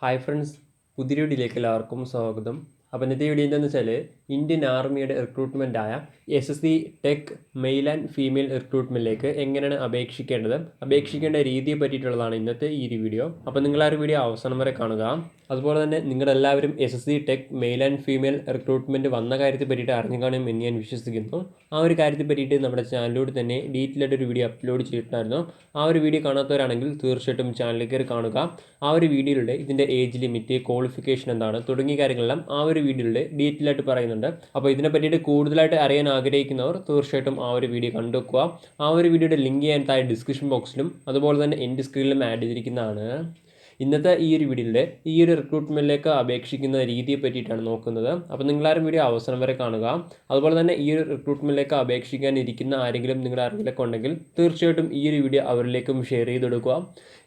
Hi friends, പുതിയ വീഡിയോയിലേക്ക് എല്ലാവർക്കും സ്വാഗതം. അപ്പോൾ ഇന്നത്തെ വീഡിയോ എന്താണെന്ന് വെച്ചാൽ ഇന്ത്യൻ ആർമിയുടെ റിക്രൂട്ട്മെൻറ്റായ SSC tech male and female റിക്രൂട്ട്മെൻറ്റിലേക്ക് എങ്ങനെയാണ് അപേക്ഷിക്കേണ്ട രീതിയെ പറ്റിയിട്ടുള്ളതാണ് ഇന്നത്തെ ഈ ഒരു വീഡിയോ. അപ്പോൾ നിങ്ങൾ ആ ഒരു വീഡിയോ അവസാനം വരെ കാണുക. അതുപോലെ തന്നെ നിങ്ങളെല്ലാവരും SSC tech male and female recruitment വന്ന കാര്യത്തെ പറ്റിയിട്ട് അറിഞ്ഞു കാണും എന്ന് ഞാൻ വിശ്വസിക്കുന്നു. ആ ഒരു കാര്യത്തെ പറ്റിയിട്ട് നമ്മുടെ ചാനലിലൂടെ തന്നെ ഡീറ്റെയിൽ ആയിട്ട് ഒരു വീഡിയോ അപ്ലോഡ് ചെയ്തിട്ടുണ്ടായിരുന്നു. ആ ഒരു വീഡിയോ കാണാത്തവരാണെങ്കിൽ തീർച്ചയായിട്ടും ചാനലിൽ കയറി കാണുക. ആ ഒരു വീഡിയോയിലൂടെ ഇതിൻ്റെ ഏജ് ലിമിറ്റ്, ക്വാളിഫിക്കേഷൻ എന്താണ് തുടങ്ങിയ കാര്യങ്ങളെല്ലാം ആ ഒരു വീഡിയോയിലൂടെ ഡീറ്റെയിൽ ആയിട്ട് പറയുന്നുണ്ട്. അപ്പോൾ ഇതിനെ പറ്റിയിട്ട് കൂടുതലായിട്ട് അറിയാൻ ആഗ്രഹിക്കുന്നവർ തീർച്ചയായിട്ടും ആ ഒരു വീഡിയോ കണ്ടുവെക്കുക. ആ ഒരു വീഡിയോയുടെ ലിങ്ക് ഞാൻ താഴെ ഡിസ്ക്രിപ്ഷൻ ബോക്സിലും അതുപോലെ തന്നെ എൻ്റെ സ്ക്രീനിലും ആഡ് ചെയ്തിരിക്കുന്നതാണ്. ഇന്നത്തെ ഈ ഒരു വീഡിയോയിലെ ഈ ഒരു റിക്രൂട്ട്മെൻറ്റിലേക്ക് അപേക്ഷിക്കുന്ന രീതിയെ പറ്റിയിട്ടാണ് നോക്കുന്നത്. അപ്പോൾ നിങ്ങളാരും വീഡിയോ അവസാനം വരെ കാണുക. അതുപോലെ തന്നെ ഈ ഒരു റിക്രൂട്ട്മെൻറ്റിലേക്ക് അപേക്ഷിക്കാൻ ഇരിക്കുന്ന ആരെങ്കിലും നിങ്ങളുടെ അറിവിലൊക്കെ ഉണ്ടെങ്കിൽ തീർച്ചയായിട്ടും ഈ ഒരു വീഡിയോ അവരിലേക്കും ഷെയർ ചെയ്ത് കൊടുക്കുക.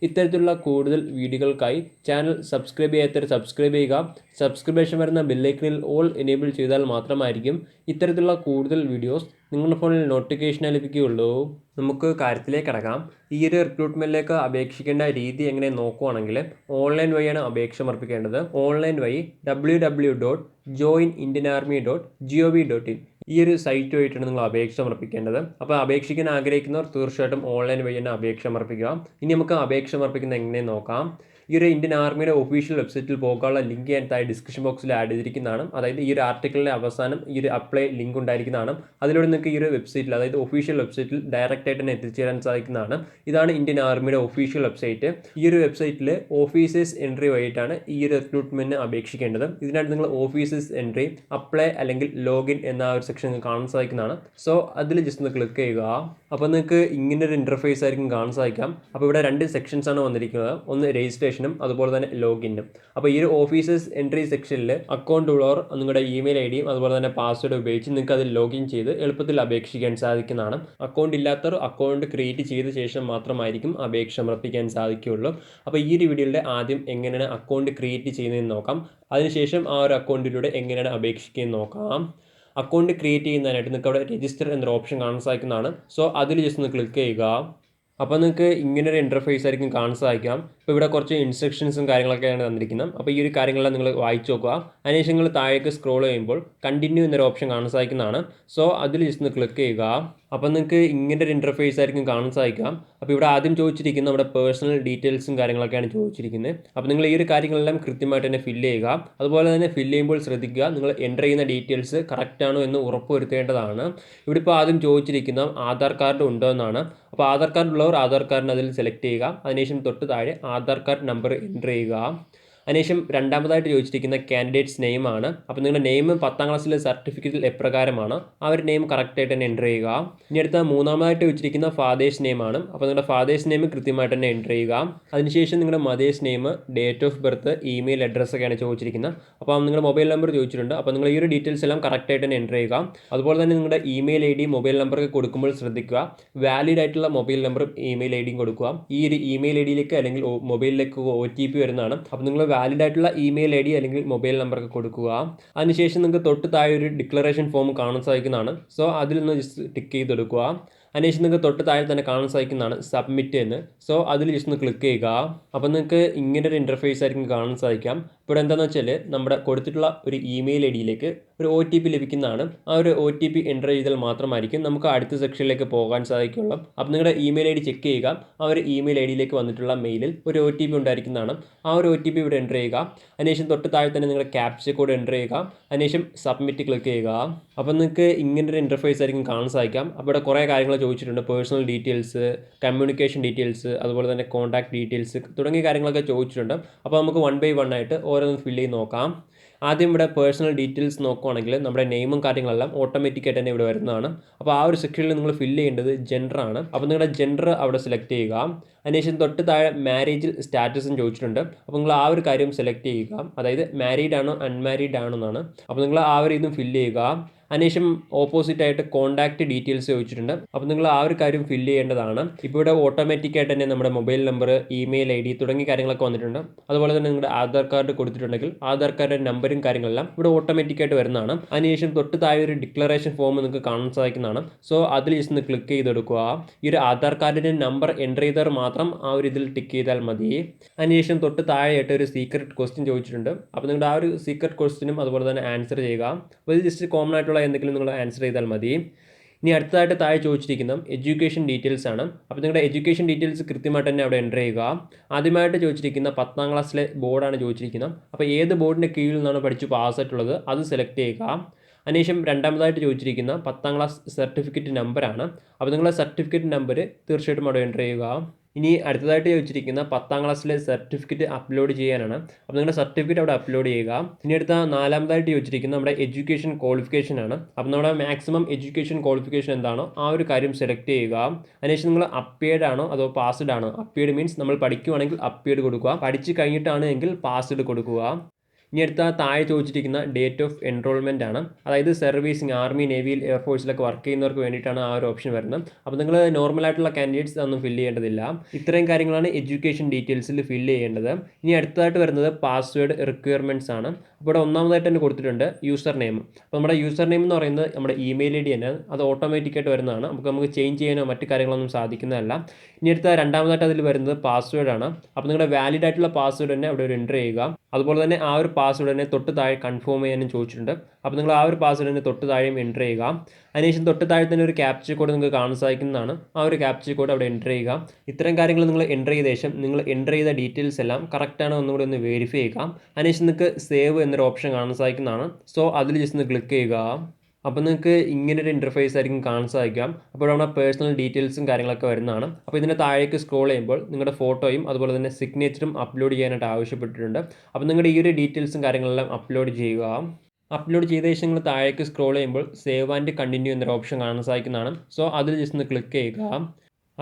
ഇത്തരത്തിലുള്ള കൂടുതൽ വീഡിയോകൾക്കായി ചാനൽ സബ്സ്ക്രൈബ് ചെയ്യാത്തവർ സബ്സ്ക്രൈബ് ചെയ്യുക. സബ്സ്ക്രിപ്ഷൻ വരുന്ന ബെല്ലൈക്കണിൽ ഓൾ എനേബിൾ ചെയ്താൽ മാത്രമായിരിക്കും ഇത്തരത്തിലുള്ള കൂടുതൽ വീഡിയോസ് നിങ്ങളുടെ ഫോണിൽ നോട്ടിഫിക്കേഷനായി ലഭിക്കുകയുള്ളൂ. നമുക്ക് കാര്യത്തിലേക്ക് കടക്കാം. ഈ ഒരു റിക്രൂട്ട്മെൻറ്റിലേക്ക് അപേക്ഷിക്കേണ്ട രീതി എങ്ങനെ നോക്കുകയാണെങ്കിൽ ഓൺലൈൻ വഴിയാണ് അപേക്ഷ സമർപ്പിക്കേണ്ടത്. ഓൺലൈൻ വഴി www.joinindianarmy.gov.in ഈ ഒരു സൈറ്റ് വഴിയിട്ടാണ് നിങ്ങൾ അപേക്ഷ സമർപ്പിക്കേണ്ടത്. അപ്പോൾ അപേക്ഷിക്കാൻ ആഗ്രഹിക്കുന്നവർ തീർച്ചയായിട്ടും ഓൺലൈൻ വഴി തന്നെ അപേക്ഷ സമർപ്പിക്കുക. ഇനി നമുക്ക് അപേക്ഷ സമർപ്പിക്കുന്നത് എങ്ങനെ നോക്കാം. ഈ ഒരു ഇന്ത്യൻ ആർമിയുടെ ഒഫീഷ്യൽ വെബ്സൈറ്റിൽ പോകാനുള്ള ലിങ്ക് ഞാൻ താഴെ ഡിസ്ക്രിപ്ഷൻ ബോക്സിൽ ആഡ് ചെയ്തിരിക്കുന്നതാണ്. അതായത് ഈ ഒരു ആർട്ടിക്കിളിൻ്റെ അവസാനം ഈ ഒരു അപ്ലൈ ലിങ്ക് ഉണ്ടായിരിക്കുന്നതാണ്. അതിലൂടെ നിങ്ങൾക്ക് ഈ ഒരു വെബ്സൈറ്റിൽ, അതായത് ഒഫീഷ്യൽ വെബ്സൈറ്റിൽ ഡയറക്റ്റ് ആയിട്ട് തന്നെ എത്തിച്ചേരാൻ സാധിക്കുന്നതാണ്. ഇതാണ് ഇന്ത്യൻ ആർമിയുടെ ഒഫീഷ്യൽ വെബ്സൈറ്റ്. ഈ ഒരു വെബ്സൈറ്റിൽ ഓഫീസേഴ്സ് എൻട്രി വഴിയിട്ടാണ് ഈ ഒരു റിക്രൂട്ട്മെൻറ്റിന് അപേക്ഷിക്കേണ്ടത്. ഇതിനകത്ത് നിങ്ങൾ ഓഫീസേഴ്സ് എൻട്രി, അപ്ലൈ അല്ലെങ്കിൽ ലോഗിൻ എന്ന ഒരു സെക്ഷൻ നിങ്ങൾക്ക് കാണാൻ സാധിക്കുന്നതാണ്. സോ അതിൽ ജസ്റ്റ് ഒന്ന് ക്ലിക്ക് ചെയ്യുക. അപ്പോൾ നിങ്ങൾക്ക് ഇങ്ങനൊരു ഇൻ്റർഫേസ് ആയിരിക്കും കാണാൻ സാധിക്കാം. അപ്പോൾ ഇവിടെ രണ്ട് സെക്ഷൻസ് ആണ് വന്നിരിക്കുന്നത്. ഒന്ന് രജിസ്ട്രേഷനും അതുപോലെ തന്നെ ലോഗിനും. അപ്പോൾ ഈ ഒരു ഓഫീസേഴ്സ് എൻട്രി സെക്ഷനിൽ അക്കൗണ്ട് ഉള്ളവർ നിങ്ങളുടെ ഇമെയിൽ ഐഡിയും അതുപോലെ തന്നെ പാസ്വേഡ് ഉപയോഗിച്ച് നിങ്ങൾക്ക് അതിൽ ലോഗിൻ ചെയ്ത് എളുപ്പത്തിൽ അപേക്ഷിക്കാൻ സാധിക്കുന്നതാണ്. അക്കൗണ്ട് ഇല്ലാത്തവർ അക്കൗണ്ട് ക്രിയേറ്റ് ചെയ്ത ശേഷം മാത്രമായിരിക്കും അപേക്ഷ സമർപ്പിക്കാൻ സാധിക്കുകയുള്ളൂ. അപ്പോൾ ഈ ഒരു വീഡിയോയിലെ ആദ്യം എങ്ങനെയാണ് അക്കൗണ്ട് ക്രിയേറ്റ് ചെയ്യുന്നതെന്ന് നോക്കാം. അതിനുശേഷം ആ ഒരു അക്കൗണ്ടിലൂടെ എങ്ങനെയാണ് അപേക്ഷിക്കുന്നത് നോക്കാം. അക്കൗണ്ട് ക്രിയേറ്റ് ചെയ്യുന്നതിനായിട്ട് നിങ്ങൾക്ക് അവിടെ രജിസ്റ്റർ എന്നൊരു ഓപ്ഷൻ കാണാൻ സാധിക്കുന്നതാണ്. സോ അതിൽ ജസ്റ്റ് ഒന്ന് ക്ലിക്ക് ചെയ്യുക. അപ്പോൾ നിങ്ങൾക്ക് ഇങ്ങനൊരു ഇൻ്റർഫേസ് ആയിരിക്കും കാണാൻ സാധിക്കാം. ഇപ്പോൾ ഇവിടെ കുറച്ച് ഇൻസ്ട്രക്ഷൻസും കാര്യങ്ങളൊക്കെയാണ് തന്നിരിക്കുന്നത്. അപ്പോൾ ഈ ഒരു കാര്യങ്ങളെല്ലാം നിങ്ങൾ വായിച്ച് നോക്കുക. അതിനുശേഷം നിങ്ങൾ താഴേക്ക് സ്ക്രോൾ ചെയ്യുമ്പോൾ കണ്ടിന്യൂ എന്നൊരു ഓപ്ഷൻ കാണാൻ സാധിക്കുന്നതാണ്. സോ അതിൽ ജസ്റ്റ് ഒന്ന് ക്ലിക്ക് ചെയ്യുക. അപ്പോൾ നിങ്ങൾക്ക് ഇങ്ങനെ ഒരു ഇൻ്റർഫേസ് ആയിരിക്കും കാണാൻ സാധിക്കാം. അപ്പോൾ ഇവിടെ ആദ്യം ചോദിച്ചിരിക്കുന്ന നമ്മുടെ പേഴ്സണൽ ഡീറ്റെയിൽസും കാര്യങ്ങളൊക്കെയാണ് ചോദിച്ചിരിക്കുന്നത്. അപ്പോൾ നിങ്ങൾ ഈ ഒരു കാര്യങ്ങളെല്ലാം കൃത്യമായിട്ട് തന്നെ ഫില്ല് ചെയ്യുക. അതുപോലെ തന്നെ ഫില്ല് ചെയ്യുമ്പോൾ ശ്രദ്ധിക്കുക, നിങ്ങൾ എൻ്റർ ചെയ്യുന്ന ഡീറ്റെയിൽസ് കറക്റ്റ് ആണോ എന്ന് ഉറപ്പുവരുത്തേണ്ടതാണ്. ഇവിടെ ഇപ്പോൾ ആദ്യം ചോദിച്ചിരിക്കുന്ന ആധാർ കാർഡ് ഉണ്ടോ എന്നാണ്. അപ്പോൾ ആധാർ കാർഡ് ഉള്ളവർ ആധാർ കാർഡിന് അതിൽ സെലക്ട് ചെയ്യുക. അതിനുശേഷം തൊട്ട് താഴെ ആധാർ കാർഡ് നമ്പർ എൻ്റർ ചെയ്യുക. അതിനുശേഷം രണ്ടാമതായിട്ട് ചോദിച്ചിരിക്കുന്ന കാൻഡിഡേറ്റ്സ് നെയിം ആണ്. അപ്പോൾ നിങ്ങളുടെ നെയിം 10ാം ക്ലാസ്സിലെ സർട്ടിഫിക്കറ്റിൽ എപ്രകാരമാണ് ആ ഒരു നെയിം കറക്റ്റായിട്ട് തന്നെ എൻ്റർ ചെയ്യുക. ഇനി അടുത്ത മൂന്നാമതായിട്ട് ചോദിച്ചിരിക്കുന്ന ഫാദേഴ്സ് നെയിം ആണ്. അപ്പോൾ നിങ്ങളുടെ ഫാദേഴ്സ് നെയിം കൃത്യമായിട്ട് തന്നെ എൻ്റർ ചെയ്യുക. അതിനുശേഷം നിങ്ങളുടെ mother's name, date of birth, email അഡ്രസ്സൊക്കെയാണ് ചോദിച്ചിരിക്കുന്നത്. അപ്പോൾ നിങ്ങളുടെ മൊബൈൽ നമ്പർ ചോദിച്ചിട്ടുണ്ട്. അപ്പോൾ നിങ്ങൾ ഈ ഒരു ഡീറ്റെയിൽസ് എല്ലാം കറക്റ്റായിട്ട് തന്നെ എൻ്റർ ചെയ്യുക. അതുപോലെ തന്നെ നിങ്ങളുടെ ഇമെയിൽ ഐ ഡി, മൊബൈൽ നമ്പറൊക്കെ കൊടുക്കുമ്പോൾ ശ്രദ്ധിക്കുക, വാലിഡ് ആയിട്ടുള്ള മൊബൈൽ നമ്പറും ഇമെയിൽ ഐ ഡിയും കൊടുക്കുക. ഈ ഒരു ഇമെയിൽ ഐ ഡിയിലേക്ക് അല്ലെങ്കിൽ മൊബൈലിലേക്ക് OTP വരുന്നതാണ്. അപ്പോൾ നിങ്ങൾ വാലിഡ് ആയിട്ടുള്ള ഇമെയിൽ ഐ ഡി അല്ലെങ്കിൽ മൊബൈൽ നമ്പറൊക്കെ കൊടുക്കുക. അതിനുശേഷം നിങ്ങൾക്ക് തൊട്ട് താഴെ ഒരു ഡിക്ലറേഷൻ ഫോം കാണാൻ സാധിക്കുന്നതാണ്. സോ അതിൽ നിന്ന് ജസ്റ്റ് ടിക്ക് ചെയ്ത് കൊടുക്കുക. അതിനുശേഷം നിങ്ങൾക്ക് തൊട്ട് താഴെ തന്നെ കാണാൻ സാധിക്കുന്നതാണ് സബ്മിറ്റ് എന്ന്. സോ അതിൽ ജസ്റ്റ് ഒന്ന് ക്ലിക്ക് ചെയ്യുക. അപ്പോൾ നിങ്ങൾക്ക് ഇങ്ങനെ ഒരു ഇൻ്റർഫേസ് ആയിരിക്കും കാണാൻ സാധിക്കാം. ഇപ്പോൾ എന്താണെന്ന് വെച്ചാൽ നമ്മുടെ കൊടുത്തിട്ടുള്ള ഒരു ഇമെയിൽ ഐ ഡിയിലേക്ക് ഒരു OTP ലഭിക്കുന്നതാണ്. ആ ഒരു OTP എൻ്റർ ചെയ്താൽ മാത്രമായിരിക്കും നമുക്ക് അടുത്ത സെക്ഷനിലേക്ക് പോകാൻ സാധിക്കുള്ളൂ. അപ്പോൾ നിങ്ങളുടെ ഇമെയിൽ ഐ ഡി ചെക്ക് ചെയ്യുക. ആ ഒരു ഇമെയിൽ ഐ ഡിയിലേക്ക് വന്നിട്ടുള്ള മെയിലിൽ ഒരു OTP ഉണ്ടായിരിക്കുന്നതാണ്. ആ ഒരു OTP ഇവിടെ എൻ്റർ ചെയ്യുക. അതിനുശേഷം തൊട്ട് താഴെ തന്നെ നിങ്ങളുടെ ക്യാപ്ച കോഡ് എൻ്റർ ചെയ്യുക. അതിനുശേഷം സബ്മിറ്റ് ക്ലിക്ക് ചെയ്യുക. അപ്പോൾ നിങ്ങൾക്ക് ഇങ്ങനൊരു ഇൻ്റർഫേസ് ആയിരിക്കും കാണാൻ സാധിക്കാം. അപ്പോൾ ഇവിടെ കുറേ കാര്യങ്ങൾ ചോദിച്ചിട്ടുണ്ട്. പേഴ്സണൽ ഡീറ്റെയിൽസ്, കമ്മ്യൂണിക്കേഷൻ ഡീറ്റെയിൽസ്, അതുപോലെ തന്നെ കോൺടാക്ട് ഡീറ്റെയിൽസ് തുടങ്ങിയ കാര്യങ്ങളൊക്കെ ചോദിച്ചിട്ടുണ്ട്. അപ്പോൾ നമുക്ക് 1 by 1 ആയിട്ട് ഓരോന്ന് ഫില്ല് ചെയ്ത് നോക്കാം. ആദ്യം ഇവിടെ പേഴ്സണൽ ഡീറ്റെയിൽസ് നോക്കുകയാണെങ്കിൽ നമ്മുടെ നെയിമും കാര്യങ്ങളെല്ലാം ഓട്ടോമാറ്റിക്കായിട്ട് തന്നെ ഇവിടെ വരുന്നതാണ്. അപ്പോൾ ആ ഒരു സെക്ഷനിൽ നിങ്ങൾ ഫില്ല് ചെയ്യേണ്ടത് ജെൻഡറാണ്. അപ്പോൾ നിങ്ങളുടെ ജെൻഡർ അവിടെ സെലക്ട് ചെയ്യുക. അതിനുശേഷം തൊട്ട് താഴെ മാരേജ് സ്റ്റാറ്റസും ചോദിച്ചിട്ടുണ്ട്. അപ്പോൾ നിങ്ങൾ ആ ഒരു കാര്യം സെലക്ട് ചെയ്യുക. അതായത് മാരീഡ് ആണോ അൺമാരീഡ് ആണോ എന്നാണ്. അപ്പോൾ നിങ്ങൾ ആ ഒരു ഇതും ഫില്ല് ചെയ്യുക. അതിനുശേഷം ഓപ്പോസിറ്റ് ആയിട്ട് കോൺടാക്ട് ഡീറ്റെയിൽസ് ചോദിച്ചിട്ടുണ്ട്. അപ്പോൾ നിങ്ങൾ ആ ഒരു കാര്യം ഫില്ല് ചെയ്യേണ്ടതാണ്. ഇപ്പോൾ ഇവിടെ ഓട്ടോമാറ്റിക്കായിട്ട് തന്നെ നമ്മുടെ mobile number, email I D തുടങ്ങിയ കാര്യങ്ങളൊക്കെ വന്നിട്ടുണ്ട്. അതുപോലെ തന്നെ നിങ്ങളുടെ ആധാർ കാർഡ് കൊടുത്തിട്ടുണ്ടെങ്കിൽ ആധാർ കാർഡിൻ്റെ നമ്പറും കാര്യങ്ങളെല്ലാം ഇവിടെ ഓട്ടോമാറ്റിക്കായിട്ട് വരുന്നതാണ്. അതിനുശേഷം തൊട്ട് താഴെ ഒരു ഡിക്ലറേഷൻ ഫോം നിങ്ങൾക്ക് കാണാൻ സാധിക്കുന്നതാണ്. സോ അതിൽ ജസ്റ്റ് ഒന്ന് ക്ലിക്ക് ചെയ്തെടുക്കുക. ഈ ഒരു ആധാർ കാർഡിൻ്റെ നമ്പർ എൻ്റർ ചെയ്തവർ മാത്രം ആ ഒരു ഇതിൽ ടിക്ക് ചെയ്താൽ മതി. അതിനുശേഷം തൊട്ട് താഴെയായിട്ട് ഒരു സീക്രട്ട് ക്വസ്റ്റ്യൻ ചോദിച്ചിട്ടുണ്ട്. അപ്പോൾ നിങ്ങളുടെ ആ ഒരു സീക്രട്ട് ക്വസ്റ്റ്യനും അതുപോലെ തന്നെ ആൻസർ ചെയ്യുക. അപ്പോൾ ഇത് ജസ്റ്റ് കോമൺ ആയിട്ടുള്ള എന്തെങ്കിലും നിങ്ങൾ ആൻസർ ചെയ്താൽ മതി. ഇനി അടുത്തതായിട്ട് താഴെ ചോദിച്ചിരിക്കുന്ന എഡ്യൂക്കേഷൻ ഡീറ്റെയിൽസ് ആണ്. അപ്പോൾ നിങ്ങളുടെ എഡ്യൂക്കേഷൻ ഡീറ്റെയിൽസ് കൃത്യമായിട്ട് തന്നെ അവിടെ എൻ്റർ ചെയ്യുക. ആദ്യമായിട്ട് ചോദിച്ചിരിക്കുന്ന 10ാം ക്ലാസ്സിലെ ബോർഡാണ് ചോദിച്ചിരിക്കുന്നത്. അപ്പോൾ ഏത് ബോർഡിൻ്റെ കീഴിൽ നിന്നാണ് പഠിച്ച് പാസ്സായിട്ടുള്ളത് അത് സെലക്ട് ചെയ്യുക. അതിനുശേഷം രണ്ടാമതായിട്ട് ചോദിച്ചിരിക്കുന്ന 10ാം ക്ലാസ് സർട്ടിഫിക്കറ്റ് നമ്പറാണ്. അപ്പോൾ നിങ്ങളുടെ സർട്ടിഫിക്കറ്റ് നമ്പർ തീർച്ചയായിട്ടും അവിടെ എൻ്റർ ചെയ്യുക. ഇനി അടുത്തതായിട്ട് ചോദിച്ചിരിക്കുന്ന 10ാം ക്ലാസ്സിലെ സർട്ടിഫിക്കറ്റ് അപ്ലോഡ് ചെയ്യാനാണ്. അപ്പോൾ നിങ്ങളുടെ സർട്ടിഫിക്കറ്റ് അവിടെ അപ്ലോഡ് ചെയ്യുക. ഇനി അടുത്ത നാലാമതായിട്ട് ചോദിച്ചിരിക്കുന്ന നമ്മുടെ എഡ്യൂക്കേഷൻ ക്വാളിഫിക്കേഷൻ ആണ്. അപ്പോൾ നമ്മുടെ മാക്സിമം എഡ്യൂക്കേഷൻ ക്വാളിഫിക്കേഷൻ എന്താണോ ആ ഒരു കാര്യം സെലക്ട് ചെയ്യുക. അതിനുശേഷം നിങ്ങൾ അപ്പിയർഡ് ആണോ അതോ പാസ്ഡ് ആണോ? അപ്പിയർഡ് മീൻസ് നമ്മൾ പഠിക്കുകയാണെങ്കിൽ അപ്പിയർഡ് കൊടുക്കുക, പഠിച്ച് കഴിഞ്ഞിട്ടാണ് എങ്കിൽ പാസ്ഡ് കൊടുക്കുക. ഇനി അടുത്ത താഴെ ചോദിച്ചിരിക്കുന്ന ഡേറ്റ് ഓഫ് എൻറോൾമെൻ്റ് ആണ്. അതായത് സർവീസിങ് ആർമി, നേവിയിൽ, എയർഫോഴ്സിലൊക്കെ വർക്ക് ചെയ്യുന്നവർക്ക് വേണ്ടിയിട്ടാണ് ആ ഒരു ഓപ്ഷൻ വരുന്നത്. അപ്പോൾ നിങ്ങൾ നോർമലായിട്ടുള്ള കാൻഡിഡേറ്റ്സ് അതൊന്നും ഫില്ല് ചെയ്യേണ്ടതില്ല. ഇത്രയും കാര്യങ്ങളാണ് എഡ്യൂക്കേഷൻ ഡീറ്റെയിൽസിൽ ഫില്ല് ചെയ്യേണ്ടത്. ഇനി അടുത്തതായിട്ട് വരുന്നത് പാസ്വേഡ് റിക്വയർമെൻറ്റ്സ് ആണ്. അപ്പോൾ ഇവിടെ ഒന്നാമതായിട്ട് തന്നെ കൊടുത്തിട്ടുണ്ട് യൂസർ നെയിം. അപ്പോൾ നമ്മുടെ യൂസർ നെയിം എന്ന് പറയുന്നത് നമ്മുടെ ഇമെയിൽ ഐ ഡി തന്നെ, അത് ഓട്ടോമാറ്റിക്കായിട്ട് വരുന്നതാണ്. നമുക്ക് ചേഞ്ച് ചെയ്യാനോ മറ്റു കാര്യങ്ങളൊന്നും സാധിക്കുന്നതല്ല. ഇനി അടുത്ത രണ്ടാമതായിട്ട് അതിൽ വരുന്നത് പാസ്വേഡ് ആണ്. അപ്പോൾ നിങ്ങളുടെ വാലിഡ് ആയിട്ടുള്ള പാസ്വേഡ് തന്നെ അവിടെ ഒരു എൻ്റർ ചെയ്യുക. അതുപോലെ തന്നെ ആ ഒരു പാസ്വേഡ് തന്നെ തൊട്ട് താഴെ കൺഫേം ചെയ്യാനും ചോദിച്ചിട്ടുണ്ട്. അപ്പോൾ നിങ്ങൾ ആ ഒരു പാസ്വേഡ് തന്നെ തൊട്ട് താഴെയും എൻ്റർ ചെയ്യുക. അതിനുശേഷം തൊട്ട് താഴെ തന്നെ ഒരു ക്യാപ്ചർ കോഡ് നിങ്ങൾക്ക് കാണാൻ സാധിക്കുന്നതാണ്. ആ ഒരു ക്യാപ്ചർ കോഡ് അവിടെ എൻ്റർ ചെയ്യുക. ഇത്തരം കാര്യങ്ങൾ നിങ്ങൾ എൻ്റർ ചെയ്ത ശേഷം നിങ്ങൾ എൻ്റർ ചെയ്ത ഡീറ്റെയിൽസ് എല്ലാം കറക്റ്റാണോ ഒന്നുകൂടി ഒന്ന് വെരിഫൈ ചെയ്യുക. അതിനുശേഷം നിങ്ങൾക്ക് സേവ് എന്നൊരു ഓപ്ഷൻ കാണാൻ സാധിക്കുന്നതാണ്. സോ അതിൽ ജസ്റ്റ് ഒന്ന് ക്ലിക്ക് ചെയ്യുക. അപ്പോൾ നിങ്ങൾക്ക് ഇങ്ങനൊരു ഇൻ്റർഫേസ് ആയിരിക്കും കാണാൻ സാധിക്കാം. അപ്പോൾ നമ്മുടെ പേഴ്സണൽ ഡീറ്റെയിൽസും കാര്യങ്ങളൊക്കെ വരുന്നതാണ്. അപ്പോൾ ഇതിൻ്റെ താഴേക്ക് സ്ക്രോൾ ചെയ്യുമ്പോൾ നിങ്ങളുടെ ഫോട്ടോയും അതുപോലെ തന്നെ സിഗ്നേച്ചറും അപ്ലോഡ് ചെയ്യാനായിട്ട് ആവശ്യപ്പെട്ടിട്ടുണ്ട്. അപ്പോൾ നിങ്ങളുടെ ഈ ഒരു ഡീറ്റെയിൽസും കാര്യങ്ങളെല്ലാം അപ്ലോഡ് ചെയ്യുക. അപ്ലോഡ് ചെയ്ത ശേഷം നിങ്ങൾ താഴേക്ക് സ്ക്രോൾ ചെയ്യുമ്പോൾ സേവ് ആൻഡ് കണ്ടിന്യൂ എന്നൊരു ഓപ്ഷൻ കാണാൻ സാധിക്കുന്നതാണ്. സോ അതിൽ ജസ്റ്റ് ഒന്ന് ക്ലിക്ക് ചെയ്യുക.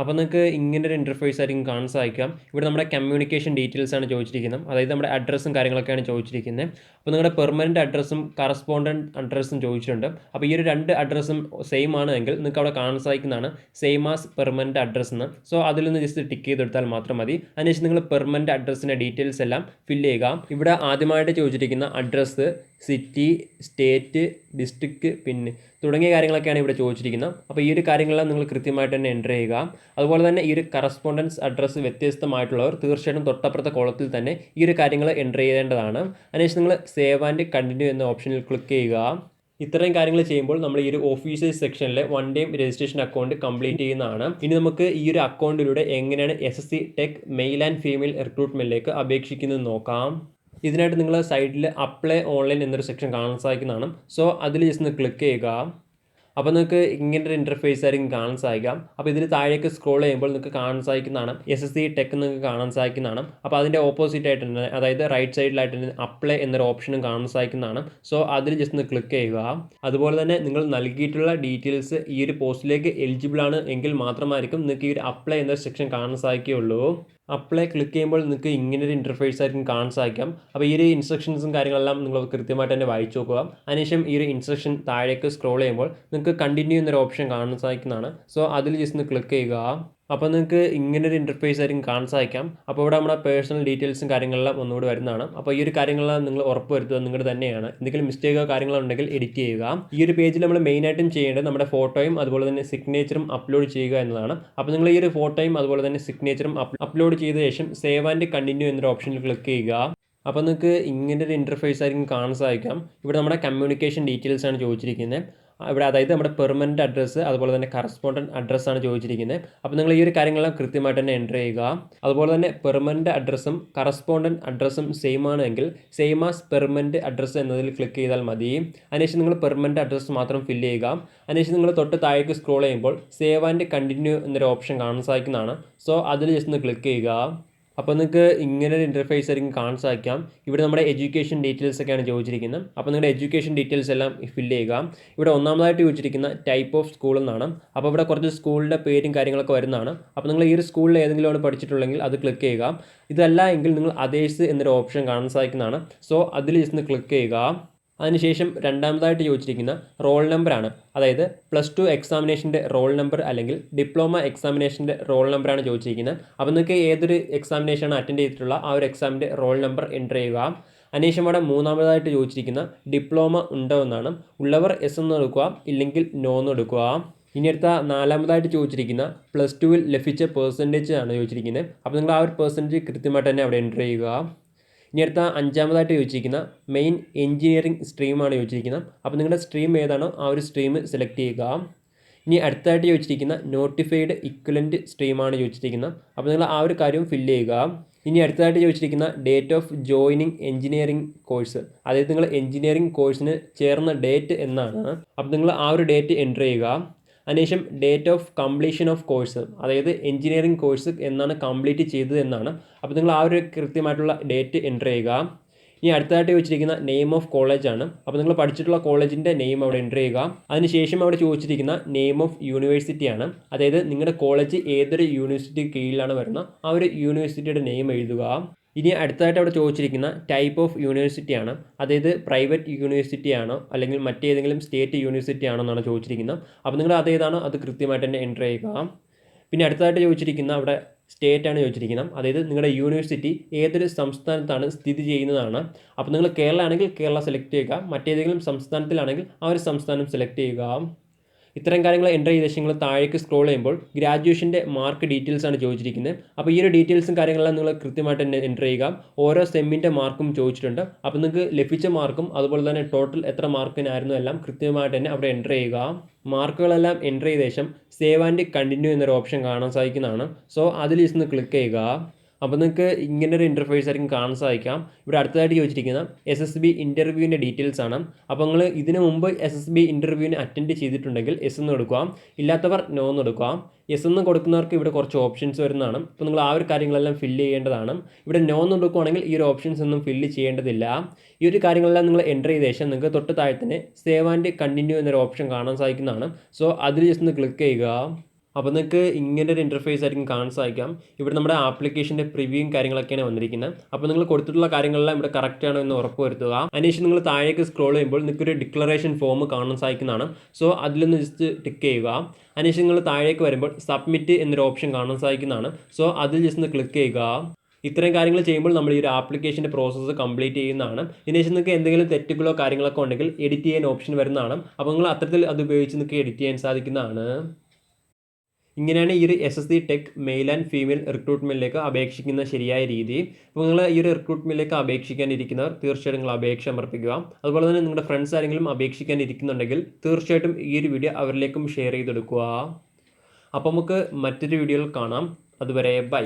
അപ്പോൾ നിങ്ങൾക്ക് ഇങ്ങനൊരു ഇൻ്റർഫേസ് ആയിരിക്കും കാണാൻ സാധിക്കാം. ഇവിടെ നമ്മുടെ കമ്മ്യൂണിക്കേഷൻ ഡീറ്റെയിൽസ് ആണ് ചോദിച്ചിരിക്കുന്നത്. അതായത് നമ്മുടെ അഡ്രസ്സും കാര്യങ്ങളൊക്കെയാണ് ചോദിച്ചിരിക്കുന്നത്. അപ്പോൾ നിങ്ങളുടെ പെർമനൻറ്റ് അഡ്രസ്സും കറസ്പോണ്ടൻറ്റ് അഡ്രസ്സും ചോദിച്ചിട്ടുണ്ട്. അപ്പോൾ ഈ ഒരു രണ്ട് അഡ്രസ്സും സെയിം ആണ് എങ്കിൽ നിങ്ങൾക്ക് അവിടെ കാണാൻ സാധിക്കുന്നതാണ് സെയിം ആസ് പെർമനൻറ്റ് അഡ്രസ്സ് എന്ന്. സോ അതിലൊന്ന് ജസ്റ്റ് ടിക്ക് ചെയ്തെടുത്താൽ മാത്രം മതി. അതിനുശേഷം നിങ്ങൾ പെർമനൻറ്റ് അഡ്രസ്സിൻ്റെ ഡീറ്റെയിൽസ് എല്ലാം ഫില്ല് ചെയ്യുക. ഇവിടെ ആദ്യമായിട്ട് ചോദിച്ചിരിക്കുന്ന അഡ്രസ്സ്, സിറ്റി, സ്റ്റേറ്റ്, ഡിസ്ട്രിക്റ്റ്, പിന്നെ തുടങ്ങിയ കാര്യങ്ങളൊക്കെയാണ് ഇവിടെ ചോദിച്ചിരിക്കുന്നത്. അപ്പോൾ ഈ ഒരു കാര്യങ്ങളെല്ലാം നിങ്ങൾ കൃത്യമായിട്ട് തന്നെ എൻ്റർ ചെയ്യുക. അതുപോലെ തന്നെ ഈ ഒരു കറസ്പോണ്ടൻസ് അഡ്രസ്സ് വ്യത്യസ്തമായിട്ടുള്ളവർ തീർച്ചയായിട്ടും തൊട്ടപ്പുറത്തെ കോളത്തിൽ തന്നെ ഈ ഒരു കാര്യങ്ങൾ എൻ്റർ ചെയ്യേണ്ടതാണ്. അതിനുശേഷം നിങ്ങൾ സേവ് ആൻഡ് കണ്ടിന്യൂ എന്ന ഓപ്ഷനിൽ ക്ലിക്ക് ചെയ്യുക. ഇത്രയും കാര്യങ്ങൾ ചെയ്യുമ്പോൾ നമ്മൾ ഈ ഒരു ഓഫീസേഴ്സ് സെക്ഷനിലെ 1 ടൈം രജിസ്ട്രേഷൻ അക്കൗണ്ട് കംപ്ലീറ്റ് ചെയ്യുന്നതാണ്. ഇനി നമുക്ക് ഈ ഒരു അക്കൗണ്ടിലൂടെ എങ്ങനെയാണ് SSC tech male and female റിക്രൂട്ട്മെൻറ്റിലേക്ക് അപേക്ഷിക്കുന്നത് നോക്കാം. ഇതിനായിട്ട് നിങ്ങൾ സൈഡിൽ അപ്ലൈ ഓൺലൈൻ എന്നൊരു സെക്ഷൻ കാണാൻ സാധിക്കുന്നതാണ്. സോ അതിൽ ജസ്റ്റ് ഒന്ന് ക്ലിക്ക് ചെയ്യുക. അപ്പോൾ നിങ്ങൾക്ക് ഇങ്ങനൊരു ഇൻ്റർഫേസ് ആയിരിക്കും കാണാൻ സാധിക്കാം. അപ്പോൾ ഇതിൽ താഴേക്ക് സ്ക്രോൾ ചെയ്യുമ്പോൾ നിങ്ങൾക്ക് കാണാൻ സാധിക്കുന്നതാണ് SSC ടെക് നിങ്ങൾക്ക് കാണാൻ സാധിക്കുന്നതാണ്. അപ്പോൾ അതിൻ്റെ ഓപ്പോസിറ്റ് ആയിട്ട് തന്നെ, അതായത് റൈറ്റ് സൈഡിലായിട്ട് തന്നെ അപ്ലൈ എന്നൊരു ഓപ്ഷനും കാണാൻ സാധിക്കുന്നതാണ്. സോ അതിൽ ജസ്റ്റ് ഒന്ന് ക്ലിക്ക് ചെയ്യുക. അതുപോലെ തന്നെ നിങ്ങൾ നൽകിയിട്ടുള്ള ഡീറ്റെയിൽസ് ഈ ഒരു പോസ്റ്റിലേക്ക് എലിജിബിൾ ആണ് എങ്കിൽ മാത്രമായിരിക്കും നിങ്ങൾക്ക് ഈ ഒരു അപ്ലൈ എന്നൊരു സെക്ഷൻ കാണാൻ സാധിക്കുകയുള്ളൂ. അപ്ലൈ ക്ലിക്ക് ചെയ്യുമ്പോൾ നിങ്ങൾക്ക് ഇങ്ങനൊരു ഇൻ്റർഫേസ് ആയിരിക്കും കാണാൻ സാധിക്കാം. അപ്പോൾ ഈ ഒരു ഇൻസ്ട്രക്ഷൻസും കാര്യങ്ങളെല്ലാം നിങ്ങൾ കൃത്യമായിട്ട് തന്നെ വായിച്ചു നോക്കുക. അതിനുശേഷം ഈ ഒരു ഇൻസ്ട്രക്ഷൻ താഴേക്ക് സ്ക്രോൾ ചെയ്യുമ്പോൾ നിങ്ങൾക്ക് കണ്ടിന്യൂ എന്നൊരു ഓപ്ഷൻ കാണാൻ സാധിക്കുന്നതാണ്. സോ അതിൽ ജസ്റ്റ് ഒന്ന് ക്ലിക്ക് ചെയ്യുക. അപ്പോൾ നിങ്ങൾക്ക് ഇങ്ങനൊരു ഇൻ്റർഫേസ് ആയിരിക്കും കാണാൻ സാധിക്കാം. അപ്പോൾ ഇവിടെ നമ്മുടെ പേഴ്സണൽ ഡീറ്റെയിൽസും കാര്യങ്ങളെല്ലാം ഒന്നുകൂടി വരുന്നതാണ്. അപ്പോൾ ഈ ഒരു കാര്യങ്ങളെല്ലാം നിങ്ങൾ ഉറപ്പ് വരുത്തുക നിങ്ങളുടെ തന്നെയാണ്. എന്തെങ്കിലും മിസ്റ്റേക്കോ കാര്യങ്ങളോ ഉണ്ടെങ്കിൽ എഡിറ്റ് ചെയ്യുക. ഈ ഒരു പേജിൽ നമ്മൾ മെയിനായിട്ടും ചെയ്യേണ്ടത് നമ്മുടെ ഫോട്ടോയും അതുപോലെ തന്നെ സിഗ്നേച്ചറും അപ്ലോഡ് ചെയ്യുക എന്നതാണ്. അപ്പോൾ നിങ്ങൾ ഈ ഒരു ഫോട്ടോയും അതുപോലെ തന്നെ സിഗ്നേച്ചറും അപ്ലോഡ് ചെയ്ത ശേഷം സേവ് ആൻഡ് കണ്ടിന്യൂ എന്നൊരു ഓപ്ഷനിൽ ക്ലിക്ക് ചെയ്യുക. അപ്പോൾ നിങ്ങൾക്ക് ഇങ്ങനൊരു ഇൻ്റർഫേസ് ആയിരിക്കും കാണാൻ സാധിക്കാം. ഇവിടെ നമ്മുടെ കമ്മ്യൂണിക്കേഷൻ ഡീറ്റെയിൽസ് ആണ് ചോദിച്ചിരിക്കുന്നത്. ഇവിടെ അതായത് നമ്മുടെ പെർമനൻറ്റ് അഡ്രസ്സ് അതുപോലെ തന്നെ കറസ്പോണ്ടൻറ്റ് അഡ്രസ്സാണ് ചോദിച്ചിരിക്കുന്നത്. അപ്പോൾ നിങ്ങൾ ഈ ഒരു കാര്യങ്ങളെല്ലാം കൃത്യമായിട്ട് തന്നെ എൻ്റർ ചെയ്യുക. അതുപോലെ തന്നെ പെർമനൻറ്റ് അഡ്രസ്സും കറസ്പോണ്ടൻറ്റ് അഡ്രസ്സും സെയിം ആണെങ്കിൽ സെയിം ആസ് പെർമനൻറ്റ് അഡ്രസ്സ് എന്നതിൽ ക്ലിക്ക് ചെയ്താൽ മതി. അതിനുശേഷം നിങ്ങൾ പെർമനൻറ്റ് അഡ്രസ്സ് മാത്രം ഫില്ല് ചെയ്യുക. അതിനുശേഷം നിങ്ങൾ തൊട്ട് താഴേക്ക് സ്ക്രോൾ ചെയ്യുമ്പോൾ സേവ് ആൻഡ് കണ്ടിന്യൂ എന്നൊരു ഓപ്ഷൻ കാണാൻ സാധിക്കുന്നതാണ്. സോ അതിൽ ജസ്റ്റ് ഒന്ന് ക്ലിക്ക് ചെയ്യുക. അപ്പോൾ നിങ്ങൾക്ക് ഇങ്ങനെ ഒരു ഇൻ്റർഫേസ് ആയിരിക്കും കാണാൻ സാധിക്കാം. ഇവിടെ നമ്മുടെ എഡ്യൂക്കേഷൻ ഡീറ്റെയിൽസ് ഒക്കെയാണ് ചോദിച്ചിരിക്കുന്നത്. അപ്പോൾ നിങ്ങളുടെ എഡ്യൂക്കേഷൻ ഡീറ്റെയിൽസ് എല്ലാം ഫില്ല് ചെയ്യുക. ഇവിടെ ഒന്നാമതായിട്ട് ചോദിച്ചിരിക്കുന്ന ടൈപ്പ് ഓഫ് സ്കൂൾ എന്നാണ്. അപ്പോൾ ഇവിടെ കുറച്ച് സ്കൂളിൻ്റെ പേരും കാര്യങ്ങളൊക്കെ വരുന്നതാണ്. അപ്പോൾ നിങ്ങൾ ഈ ഒരു സ്കൂളിൽ ഏതെങ്കിലും പഠിച്ചിട്ടുണ്ടെങ്കിൽ അത് ക്ലിക്ക് ചെയ്യുക. ഇതല്ല എങ്കിൽ നിങ്ങൾ അതേഴ്സ് എന്നൊരു ഓപ്ഷൻ കാണാൻ സാധിക്കുന്നതാണ്. സോ അതിൽ ജസ്റ്റ് ക്ലിക്ക് ചെയ്യുക. അതിനുശേഷം രണ്ടാമതായിട്ട് ചോദിച്ചിരിക്കുന്ന റോൾ നമ്പറാണ്. അതായത് +2 എക്സാമിനേഷൻ്റെ റോൾ നമ്പർ അല്ലെങ്കിൽ ഡിപ്ലോമ എക്സാമിനേഷൻ്റെ റോൾ നമ്പറാണ് ചോദിച്ചിരിക്കുന്നത്. അപ്പോൾ നിങ്ങൾക്ക് ഏതൊരു എക്സാമിനേഷനാണ് അറ്റൻഡ് ചെയ്തിട്ടുള്ള ആ ഒരു എക്സാമിൻ്റെ റോൾ നമ്പർ എൻ്റർ ചെയ്യുക. അതിനുശേഷം അവിടെ മൂന്നാമതായിട്ട് ചോദിച്ചിരിക്കുന്ന ഡിപ്ലോമ ഉണ്ടോ എന്നാണ്. ഉള്ളവർ എസ് എന്ന് എടുക്കുക, ഇല്ലെങ്കിൽ നോ എന്ന് എടുക്കുക. ഇനി അടുത്ത നാലാമതായിട്ട് ചോദിച്ചിരിക്കുന്ന +2 ലഭിച്ച പെർസെൻറ്റേജ് ആണ് ചോദിച്ചിരിക്കുന്നത്. അപ്പോൾ നിങ്ങൾ ആ ഒരു പെർസെൻറ്റേജ് കൃത്യമായിട്ട് തന്നെ അവിടെ എൻ്റർ ചെയ്യുക. ഇനി അടുത്ത അഞ്ചാമതായിട്ട് ചോദിച്ചിരിക്കുന്ന മെയിൻ എഞ്ചിനീയറിംഗ് സ്ട്രീമാണ് ചോദിച്ചിരിക്കുന്നത്. അപ്പോൾ നിങ്ങളുടെ സ്ട്രീം ഏതാണോ ആ ഒരു സ്ട്രീം സെലക്ട് ചെയ്യുക. ഇനി അടുത്തായിട്ട് ചോദിച്ചിരിക്കുന്ന നോട്ടിഫൈഡ് ഇക്വലൻറ്റ് സ്ട്രീമാണ് ചോദിച്ചിരിക്കുന്നത്. അപ്പോൾ നിങ്ങൾ ആ ഒരു കാര്യം ഫില്ല് ചെയ്യുക. ഇനി അടുത്തതായിട്ട് ചോദിച്ചിരിക്കുന്ന date of joining engineering course, അതായത് നിങ്ങൾ എഞ്ചിനീയറിംഗ് കോഴ്സിന് ചേർന്ന ഡേറ്റ് എന്നാണ്. അപ്പോൾ നിങ്ങൾ ആ ഒരു ഡേറ്റ് എൻ്റർ ചെയ്യുക. അതിനുശേഷം date of completion of course, അതായത് എഞ്ചിനീയറിംഗ് കോഴ്സ് എന്നാണ് കംപ്ലീറ്റ് ചെയ്തത് എന്നാണ്. അപ്പോൾ നിങ്ങൾ ആ ഒരു കൃത്യമായിട്ടുള്ള ഡേറ്റ് എൻ്റർ ചെയ്യുക. ഇനി അടുത്തതായിട്ട് ചോദിച്ചിരിക്കുന്ന നെയിം ഓഫ് കോളേജാണ്. അപ്പോൾ നിങ്ങൾ പഠിച്ചിട്ടുള്ള കോളേജിൻ്റെ നെയിം അവിടെ എൻ്റർ ചെയ്യുക. അതിനുശേഷം അവിടെ ചോദിച്ചിരിക്കുന്ന നെയിം ഓഫ് യൂണിവേഴ്സിറ്റിയാണ്, അതായത് നിങ്ങളുടെ കോളേജ് ഏതൊരു യൂണിവേഴ്സിറ്റി കീഴിലാണ് വരുന്നത് ആ ഒരു യൂണിവേഴ്സിറ്റിയുടെ നെയിം എഴുതുക. ഇനി അടുത്തതായിട്ട് അവിടെ ചോദിച്ചിരിക്കുന്ന ടൈപ്പ് ഓഫ് യൂണിവേഴ്സിറ്റിയാണ്, അതായത് പ്രൈവറ്റ് യൂണിവേഴ്സിറ്റി ആണോ അല്ലെങ്കിൽ മറ്റേതെങ്കിലും സ്റ്റേറ്റ് യൂണിവേഴ്സിറ്റി ആണോ എന്നാണ് ചോദിച്ചിരിക്കുന്നത്. അപ്പോൾ നിങ്ങൾ അതേതാണോ അത് കൃത്യമായിട്ട് തന്നെ എൻ്റർ ചെയ്യുക. പിന്നെ അടുത്തതായിട്ട് ചോദിച്ചിരിക്കുന്ന അവിടെ സ്റ്റേറ്റ് ആണ് ചോദിച്ചിരിക്കുന്നത്, അതായത് നിങ്ങളുടെ യൂണിവേഴ്സിറ്റി ഏതൊരു സംസ്ഥാനത്താണ് സ്ഥിതി ചെയ്യുന്നതാണ്. അപ്പോൾ നിങ്ങൾ കേരള ആണെങ്കിൽ കേരള സെലക്ട് ചെയ്യുക, മറ്റേതെങ്കിലും സംസ്ഥാനത്തിലാണെങ്കിൽ ആ ഒരു സംസ്ഥാനം സെലക്ട് ചെയ്യുക. ഇത്തരം കാര്യങ്ങൾ എൻ്റർ ചെയ്ത ശേഷം നിങ്ങൾ താഴേക്ക് സ്ക്രോൾ ചെയ്യുമ്പോൾ ഗ്രാജുവേഷൻ്റെ മാർക്ക് ഡീറ്റെയിൽസ് ആണ് ചോദിച്ചിരിക്കുന്നത്. അപ്പോൾ ഈ ഒരു ഡീറ്റെയിൽസും കാര്യങ്ങളെല്ലാം നിങ്ങൾ കൃത്യമായിട്ട് തന്നെ എൻ്റർ ചെയ്യുക. ഓരോ സെമ്മിൻ്റെ മാർക്കും ചോദിച്ചിട്ടുണ്ട്. അപ്പോൾ നിങ്ങൾക്ക് ലഭിച്ച മാർക്കും അതുപോലെ തന്നെ ടോട്ടൽ എത്ര മാർക്കിനായിരുന്നു എല്ലാം കൃത്യമായിട്ട് തന്നെ അവിടെ എൻ്റർ ചെയ്യുക. മാർക്കുകളെല്ലാം എൻ്റർ ചെയ്ത ശേഷം സേവ് ആൻഡ് കണ്ടിന്യൂ എന്നൊരു ഓപ്ഷൻ കാണാൻ സാധിക്കുന്നതാണ്. സോ അതിൽ ജസ്റ്റ് ക്ലിക്ക് ചെയ്യുക. അപ്പോൾ നിങ്ങൾക്ക് ഇങ്ങനൊരു ഇൻ്റർഫേസ് ആയിരിക്കും കാണാൻ സാധിക്കാം. ഇവിടെ അടുത്തതായിട്ട് ചോദിച്ചിരിക്കുന്ന SSB ഇൻ്റർവ്യൂവിൻ്റെ ഡീറ്റെയിൽസ് ആണ്. അപ്പോൾ നിങ്ങൾ ഇതിനു മുമ്പ് SSB ഇൻ്റർവ്യൂവിന് അറ്റൻഡ് ചെയ്തിട്ടുണ്ടെങ്കിൽ എസ് എന്ന് കൊടുക്കുക, ഇല്ലാത്തവർ നോ എന്ന് കൊടുക്കുക. എസ് എന്ന് കൊടുക്കുന്നവർക്ക് ഇവിടെ കുറച്ച് ഓപ്ഷൻസ് വരുന്നതാണ്. അപ്പോൾ നിങ്ങൾ ആ ഒരു കാര്യങ്ങളെല്ലാം ഫില്ല് ചെയ്യേണ്ടതാണ്. ഇവിടെ നോ എന്ന് കൊടുക്കുകയാണെങ്കിൽ ഈ ഒരു ഓപ്ഷൻസ് ഒന്നും ഫില്ല് ചെയ്യേണ്ടതില്ല. ഈ ഒരു കാര്യങ്ങളെല്ലാം നിങ്ങൾ എൻ്റർ ചെയ്ത ശേഷം നിങ്ങൾക്ക് തൊട്ട് താഴെ തന്നെ സേവ് ആൻഡ് കണ്ടിന്യൂ എന്നൊരു ഓപ്ഷൻ കാണാൻ സാധിക്കുന്നതാണ്. സോ അതിൽ ജസ്റ്റ് ഒന്ന് ക്ലിക്ക് ചെയ്യുക. അപ്പോൾ നിങ്ങൾക്ക് ഇങ്ങനെ ഒരു ഇൻ്റർഫേസ് ആയിരിക്കും കാണാൻ സാധിക്കാം. ഇവിടെ നമ്മുടെ ആപ്ലിക്കേഷൻ്റെ പ്രിവ്യൂയും കാര്യങ്ങളൊക്കെയാണ് വന്നിരിക്കുന്നത്. അപ്പോൾ നിങ്ങൾ കൊടുത്തിട്ടുള്ള കാര്യങ്ങളെല്ലാം ഇവിടെ കറക്റ്റ് ആണോ എന്ന് ഉറപ്പ് വരുത്തുക. അതിനുശേഷം നിങ്ങൾ താഴേക്ക് സ്ക്രോൾ ചെയ്യുമ്പോൾ നിങ്ങൾക്കൊരു ഡിക്ലറേഷൻ ഫോം കാണാൻ സാധിക്കുന്നതാണ്. സോ അതിലൊന്ന് ജസ്റ്റ് ടിക്ക് ചെയ്യുക. അതിനുശേഷം നിങ്ങൾ താഴേക്ക് വരുമ്പോൾ സബ്മിറ്റ് എന്നൊരു ഓപ്ഷൻ കാണാൻ സാധിക്കുന്നതാണ്. സോ അതിൽ ജസ്റ്റ് ഒന്ന് ക്ലിക്ക് ചെയ്യുക. ഇത്തരം കാര്യങ്ങൾ ചെയ്യുമ്പോൾ നമ്മൾ ഈ ഒരു ആപ്ലിക്കേഷൻ്റെ പ്രോസസ്സ് കംപ്ലീറ്റ് ചെയ്യുന്നതാണ്. ഇതിനുശേഷം നിങ്ങൾക്ക് എന്തെങ്കിലും തെറ്റുകളോ കാര്യങ്ങളൊക്കെ ഉണ്ടെങ്കിൽ എഡിറ്റ് ചെയ്യാൻ ഓപ്ഷൻ വരുന്നതാണ്. അപ്പോൾ നിങ്ങൾ അത്തരത്തിൽ അത് ഉപയോഗിച്ച് നിങ്ങൾക്ക് എഡിറ്റ് ചെയ്യാൻ സാധിക്കുന്നതാണ്. ഇങ്ങനെയാണ് ഈ ഒരു SSC tech male and female റിക്രൂട്ട്മെൻറ്റിലേക്ക് അപേക്ഷിക്കുന്ന ശരിയായ രീതി. അപ്പോൾ നിങ്ങൾ ഈ ഒരു റിക്രൂട്ട്മെൻറ്റിലേക്ക് അപേക്ഷിക്കാനിരിക്കുന്നവർ തീർച്ചയായിട്ടും നിങ്ങൾ അപേക്ഷ സമർപ്പിക്കുക. അതുപോലെ തന്നെ നിങ്ങളുടെ ഫ്രണ്ട്സ് ആരെങ്കിലും അപേക്ഷിക്കാനിരിക്കുന്നുണ്ടെങ്കിൽ തീർച്ചയായിട്ടും ഈ ഒരു വീഡിയോ അവരിലേക്കും ഷെയർ ചെയ്തെടുക്കുക. അപ്പോൾ നമുക്ക് മറ്റൊരു വീഡിയോയിൽ കാണാം. അതുവരെ ബൈ.